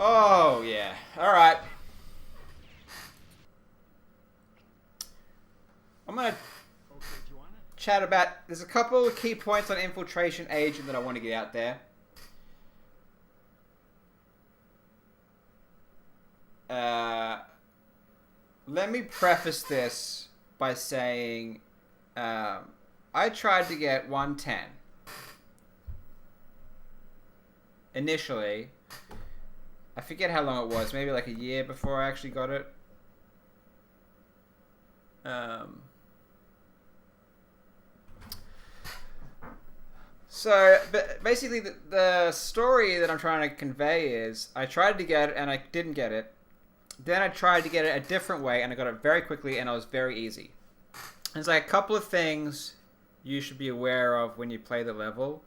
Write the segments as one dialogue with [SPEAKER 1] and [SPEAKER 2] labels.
[SPEAKER 1] Oh, yeah. Alright. I'm going to chat about... There's a couple of key points on infiltration agent that I want to get out there. Let me preface this by saying I tried to get 110 initially. I forget how long it was, maybe like a year before I actually got it. So, but basically the story that I'm trying to convey is I tried to get it and I didn't get it. Then I tried to get it a different way and I got it very quickly and it was very easy. There's like a couple of things you should be aware of when you play the level,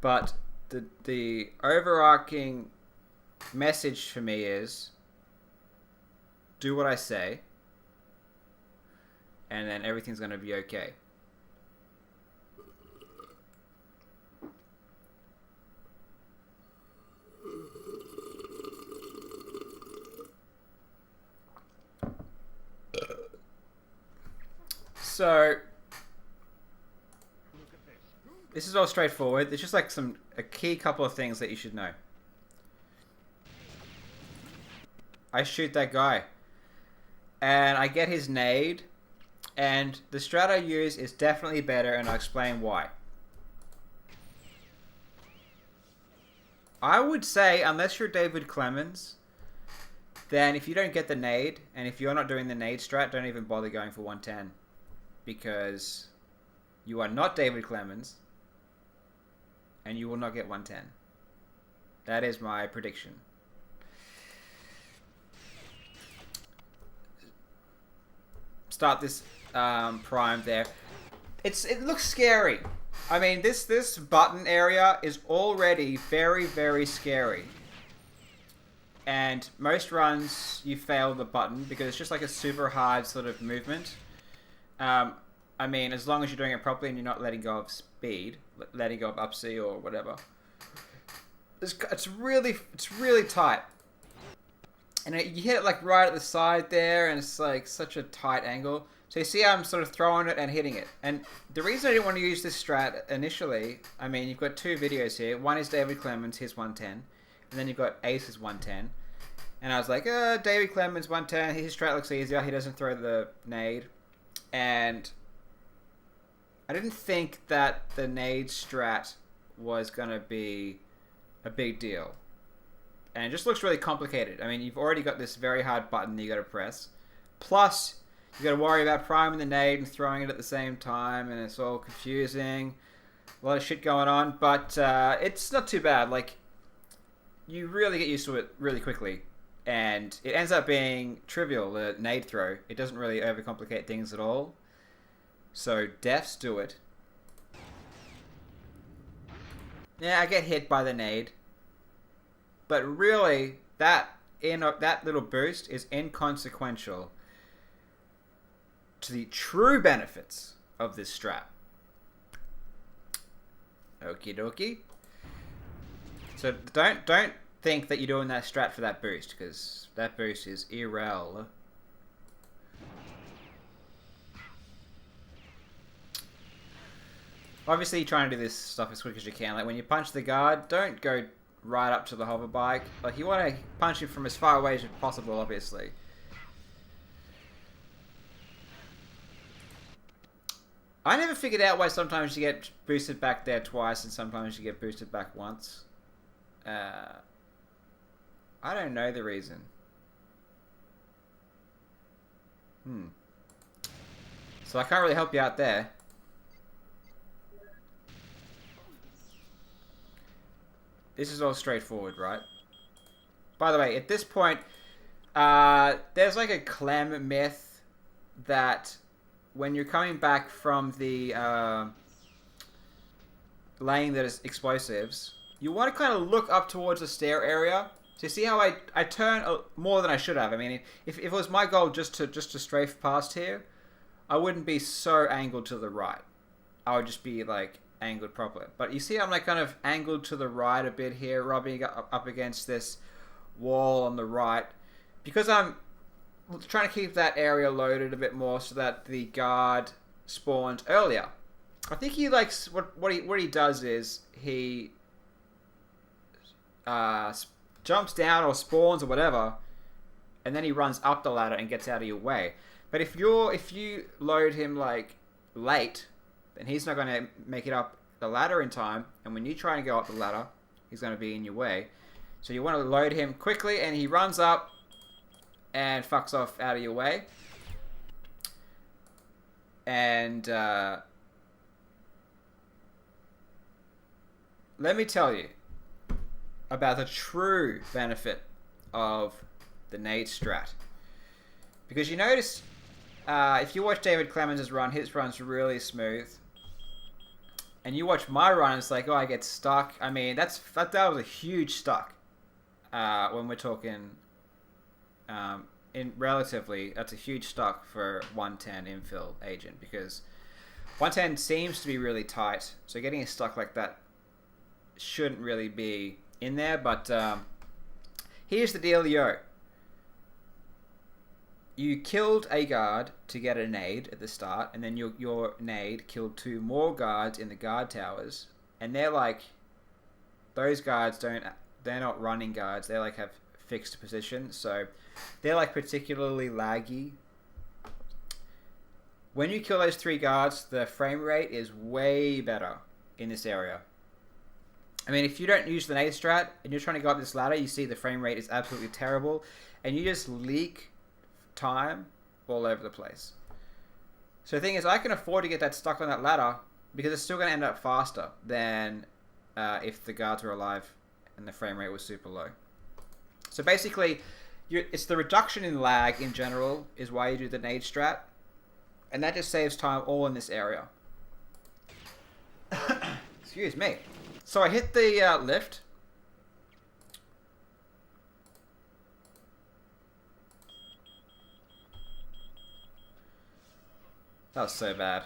[SPEAKER 1] but the overarching message for me is do what I say and then everything's going to be okay. So this is all straightforward. There's just like a key couple of things that you should know. I shoot that guy and I get his nade, and the strat I use is definitely better, and I'll explain why. I would say, unless you're David Clemens, then if you don't get the nade, and if you're not doing the nade strat, don't even bother going for 110. Because you are not David Clemens, and you will not get 110. That is my prediction. Start this prime there. It looks scary. I mean, this button area is already very, very scary. And most runs you fail the button because it's just like a super hard sort of movement. I mean, as long as you're doing it properly and you're not letting go of speed, letting go of up C or whatever. It's really tight. And you hit it like right at the side there, and it's like such a tight angle. So you see I'm sort of throwing it and hitting it. And the reason I didn't want to use this strat initially, I mean, you've got two videos here. One is David Clemens, his 110. And then you've got Ace's 110. And I was like, David Clemens 110, his strat looks easier. He doesn't throw the nade. And I didn't think that the nade strat was going to be a big deal. And it just looks really complicated. I mean, you've already got this very hard button that you got to press. Plus, you got to worry about priming the nade and throwing it at the same time, and it's all confusing. A lot of shit going on, but it's not too bad. Like, you really get used to it really quickly. And it ends up being trivial, the nade throw. It doesn't really overcomplicate things at all. So, defs do it. Yeah, I get hit by the nade. But really, that little boost is inconsequential to the true benefits of this strat. Okie dokie. So don't think that you're doing that strat for that boost, because that boost is irrel. Obviously, you're trying to do this stuff as quick as you can. Like when you punch the guard, don't go right up to the hover bike. Like you want to punch him from as far away as possible, obviously. I never figured out why sometimes you get boosted back there twice and sometimes you get boosted back once. I don't know the reason. So I can't really help you out there. This is all straightforward, right? By the way, at this point, there's like a Clem myth that when you're coming back from the lane that is explosives, you want to kind of look up towards the stair area. So you see how I turn more than I should have. I mean, if it was my goal just to strafe past here, I wouldn't be so angled to the right. I would just be like angled properly. But you see I'm like kind of angled to the right a bit here, rubbing up against this wall on the right, because I'm trying to keep that area loaded a bit more so that the guard spawns earlier. I think he likes what he does is he jumps down or spawns or whatever, and then he runs up the ladder and gets out of your way. But if you load him like late, then he's not going to make it up the ladder in time, and when you try and go up the ladder, he's going to be in your way. So you want to load him quickly, and he runs up and fucks off out of your way. And let me tell you about the true benefit of the nade strat. Because you notice, if you watch David Clemens' run, his run's really smooth. And you watch my run, it's like, oh, I get stuck. I mean, that was a huge stuck. When we're talking, that's a huge stuck for 110 infil agent, because 110 seems to be really tight. So getting a stuck like that shouldn't really be in there. But here's the dealio. You killed a guard to get a nade at the start, and then your nade killed 2 more guards in the guard towers, and they're like, those guards they're not running guards, they like have fixed position, so they're like particularly laggy. When you kill those 3 guards, the frame rate is way better in this area. I mean, if you don't use the nade strat and you're trying to go up this ladder, you see the frame rate is absolutely terrible, and you just leak time all over the place. So the thing is, I can afford to get that stuck on that ladder because it's still going to end up faster than if the guards were alive and the frame rate was super low. So basically, it's the reduction in lag in general is why you do the nade strat, and that just saves time all in this area. Excuse me. So I hit the lift. That was so bad.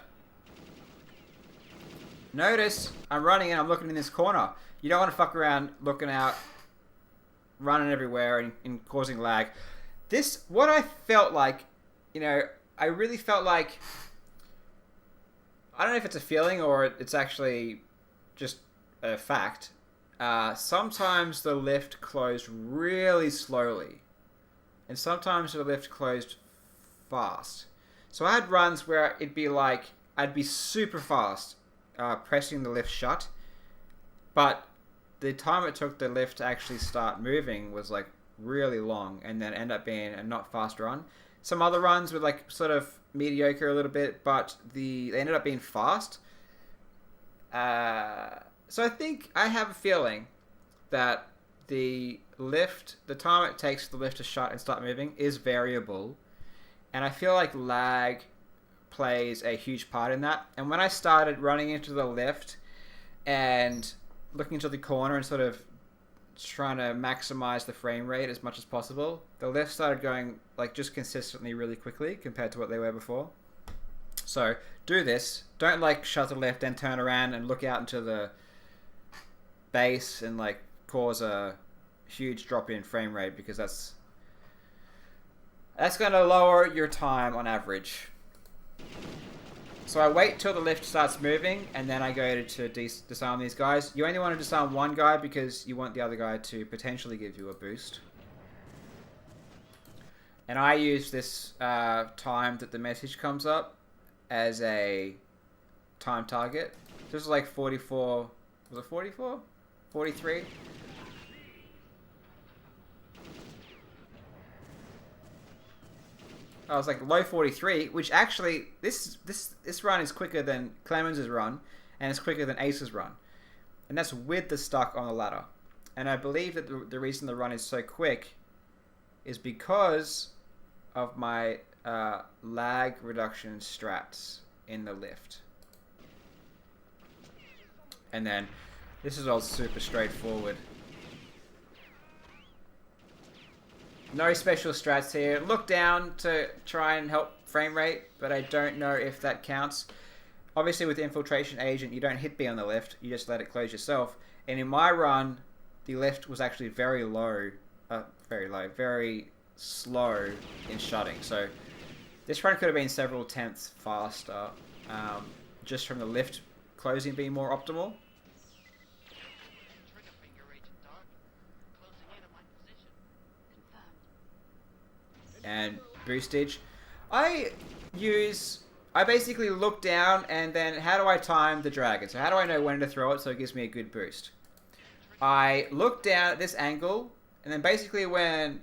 [SPEAKER 1] Notice, I'm running and I'm looking in this corner. You don't want to fuck around looking out, running everywhere and causing lag. What I felt like, I really felt like, I don't know if it's a feeling or it's actually just a fact. Sometimes the lift closed really slowly, and sometimes the lift closed fast. So I had runs where it'd be like, I'd be super fast pressing the lift shut, but the time it took the lift to actually start moving was like really long, and then end up being a not fast run. Some other runs were like sort of mediocre a little bit, but they ended up being fast. So I think I have a feeling that the time it takes the lift to shut and start moving is variable. And I feel like lag plays a huge part in that. And when I started running into the lift and looking into the corner and sort of trying to maximize the frame rate as much as possible, the lift started going like just consistently really quickly compared to what they were before. So do this. Don't like shut the lift and turn around and look out into the base and like cause a huge drop in frame rate, because that's going to lower your time on average. So I wait till the lift starts moving, and then I go to disarm these guys. You only want to disarm one guy because you want the other guy to potentially give you a boost. And I use this time that the message comes up as a time target. This is like 44. Was it 44? 43? I was like low 43, which actually this run is quicker than Clemens' run, and it's quicker than Ace's run, and that's with the stuck on the ladder. And I believe that the reason the run is so quick is because of my lag reduction strats in the lift. And then this is all super straightforward. No special strats here. Look down to try and help frame rate, but I don't know if that counts. Obviously with Infiltration Agent, you don't hit B on the lift, you just let it close yourself. And in my run, the lift was actually very low very low, very slow in shutting. So this run could have been several tenths faster, just from the lift closing being more optimal. And boostage. I basically look down and then how do I time the dragon? So how do I know when to throw it so it gives me a good boost? I look down at this angle and then basically when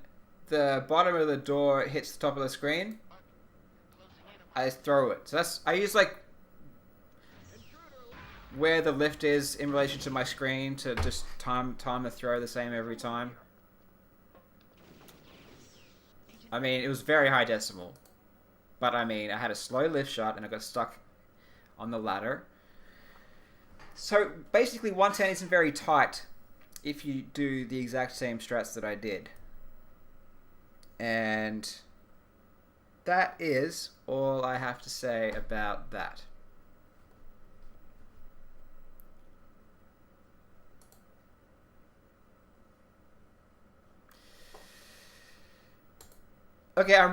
[SPEAKER 1] the bottom of the door hits the top of the screen, I throw it. So I use like where the lift is in relation to my screen to just time the throw the same every time. I mean, it was very high decimal. But I mean, I had a slow lift shot and I got stuck on the ladder. So basically 110 isn't very tight if you do the exact same strats that I did. And that is all I have to say about that. Okay, I'm really